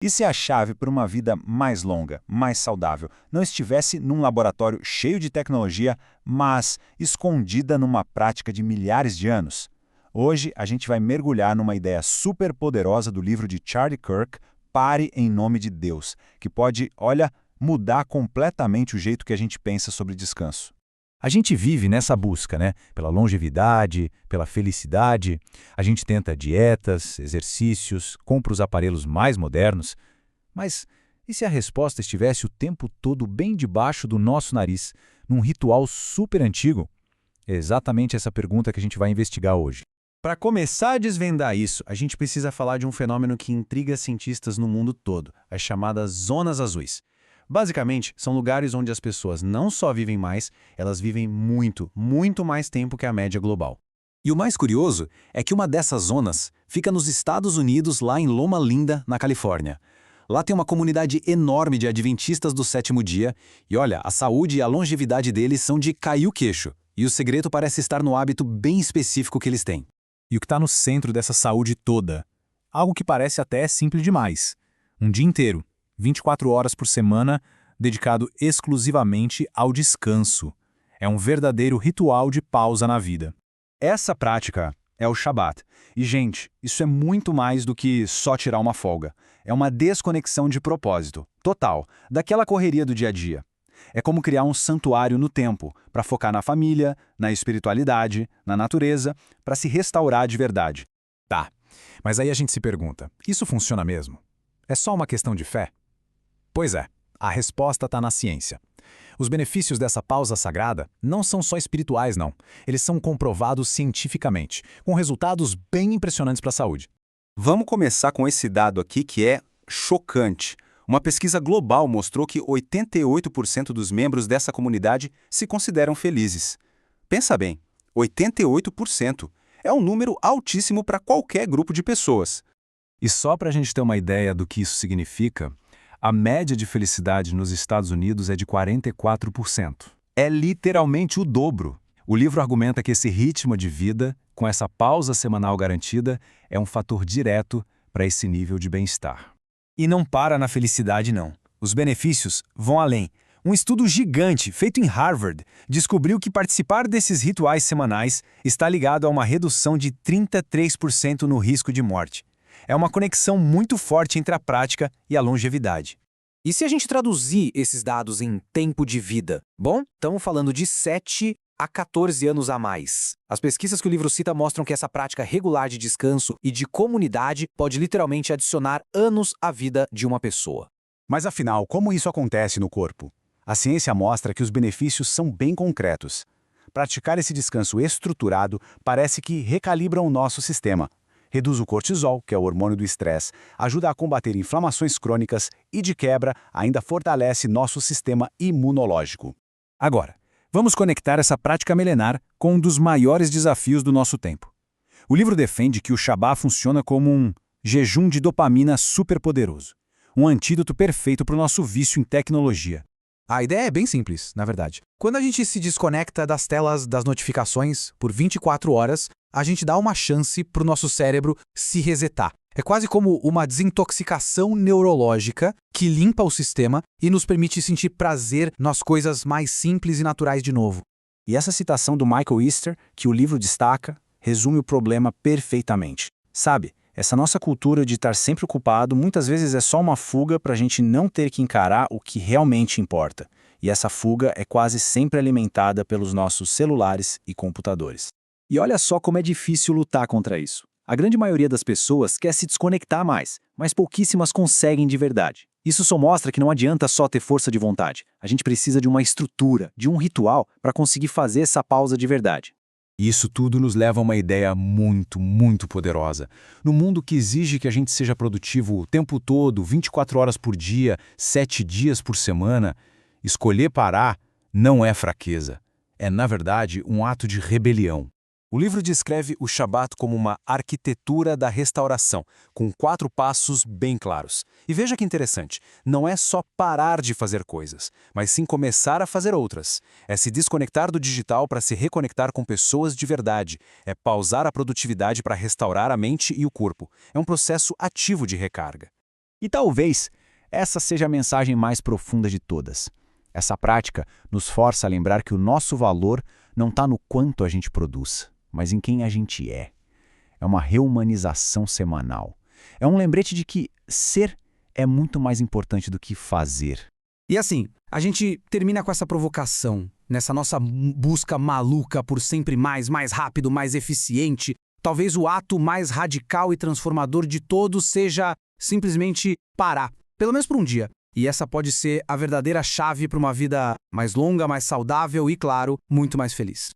E se a chave para uma vida mais longa, mais saudável, não estivesse num laboratório cheio de tecnologia, mas escondida numa prática de milhares de anos? Hoje a gente vai mergulhar numa ideia super poderosa do livro de Charlie Kirk, Pare em Nome de Deus, que pode, olha, mudar completamente o jeito que a gente pensa sobre descanso. A gente vive nessa busca, né? Pela longevidade, pela felicidade. A gente tenta dietas, exercícios, compra os aparelhos mais modernos. Mas e se a resposta estivesse o tempo todo bem debaixo do nosso nariz, num ritual super antigo? É exatamente essa pergunta que a gente vai investigar hoje. Para começar a desvendar isso, a gente precisa falar de um fenômeno que intriga cientistas no mundo todo, as chamadas zonas azuis. Basicamente, são lugares onde as pessoas não só vivem mais, elas vivem muito, muito mais tempo que a média global. E o mais curioso é que uma dessas zonas fica nos Estados Unidos, lá em Loma Linda, na Califórnia. Lá tem uma comunidade enorme de adventistas do sétimo dia, e olha, a saúde e a longevidade deles são de cair o queixo, e o segredo parece estar no hábito bem específico que eles têm. E o que está no centro dessa saúde toda? Algo que parece até simples demais. Um dia inteiro, 24 horas por semana, dedicado exclusivamente ao descanso. É um verdadeiro ritual de pausa na vida. Essa prática é o Shabat. E, gente, isso é muito mais do que só tirar uma folga. É uma desconexão de propósito, total, daquela correria do dia a dia. É como criar um santuário no tempo, para focar na família, na espiritualidade, na natureza, para se restaurar de verdade. Tá, mas aí a gente se pergunta, isso funciona mesmo? É só uma questão de fé? Pois é, a resposta está na ciência. Os benefícios dessa pausa sagrada não são só espirituais, não. Eles são comprovados cientificamente, com resultados bem impressionantes para a saúde. Vamos começar com esse dado aqui que é chocante. Uma pesquisa global mostrou que 88% dos membros dessa comunidade se consideram felizes. Pensa bem, 88%. É um número altíssimo para qualquer grupo de pessoas. E só para a gente ter uma ideia do que isso significa, a média de felicidade nos Estados Unidos é de 44%. É literalmente o dobro. O livro argumenta que esse ritmo de vida, com essa pausa semanal garantida, é um fator direto para esse nível de bem-estar. E não para na felicidade, não. Os benefícios vão além. Um estudo gigante, feito em Harvard, descobriu que participar desses rituais semanais está ligado a uma redução de 33% no risco de morte. É uma conexão muito forte entre a prática e a longevidade. E se a gente traduzir esses dados em tempo de vida? Bom, estamos falando de 7 a 14 anos a mais. As pesquisas que o livro cita mostram que essa prática regular de descanso e de comunidade pode literalmente adicionar anos à vida de uma pessoa. Mas afinal, como isso acontece no corpo? A ciência mostra que os benefícios são bem concretos. Praticar esse descanso estruturado parece que recalibra o nosso sistema. Reduz o cortisol, que é o hormônio do estresse, ajuda a combater inflamações crônicas e, de quebra, ainda fortalece nosso sistema imunológico. Agora, vamos conectar essa prática milenar com um dos maiores desafios do nosso tempo. O livro defende que o Shabat funciona como um jejum de dopamina superpoderoso, um antídoto perfeito para o nosso vício em tecnologia. A ideia é bem simples, na verdade. Quando a gente se desconecta das telas das notificações por 24 horas, a gente dá uma chance para o nosso cérebro se resetar. É quase como uma desintoxicação neurológica que limpa o sistema e nos permite sentir prazer nas coisas mais simples e naturais de novo. E essa citação do Michael Easter, que o livro destaca, resume o problema perfeitamente. Sabe, essa nossa cultura de estar sempre ocupado muitas vezes é só uma fuga para a gente não ter que encarar o que realmente importa. E essa fuga é quase sempre alimentada pelos nossos celulares e computadores. E olha só como é difícil lutar contra isso. A grande maioria das pessoas quer se desconectar mais, mas pouquíssimas conseguem de verdade. Isso só mostra que não adianta só ter força de vontade. A gente precisa de uma estrutura, de um ritual, para conseguir fazer essa pausa de verdade. Isso tudo nos leva a uma ideia muito, muito poderosa. No mundo que exige que a gente seja produtivo o tempo todo, 24 horas por dia, 7 dias por semana, escolher parar não é fraqueza. É, na verdade, um ato de rebelião. O livro descreve o Shabat como uma arquitetura da restauração, com 4 passos bem claros. E veja que interessante, não é só parar de fazer coisas, mas sim começar a fazer outras. É se desconectar do digital para se reconectar com pessoas de verdade. É pausar a produtividade para restaurar a mente e o corpo. É um processo ativo de recarga. E talvez essa seja a mensagem mais profunda de todas. Essa prática nos força a lembrar que o nosso valor não está no quanto a gente produz, mas em quem a gente é. É uma reumanização semanal. É um lembrete de que ser é muito mais importante do que fazer. E assim, a gente termina com essa provocação, nessa nossa busca maluca por sempre mais rápido, mais eficiente. Talvez o ato mais radical e transformador de todos seja simplesmente parar, pelo menos por um dia. E essa pode ser a verdadeira chave para uma vida mais longa, mais saudável e, claro, muito mais feliz.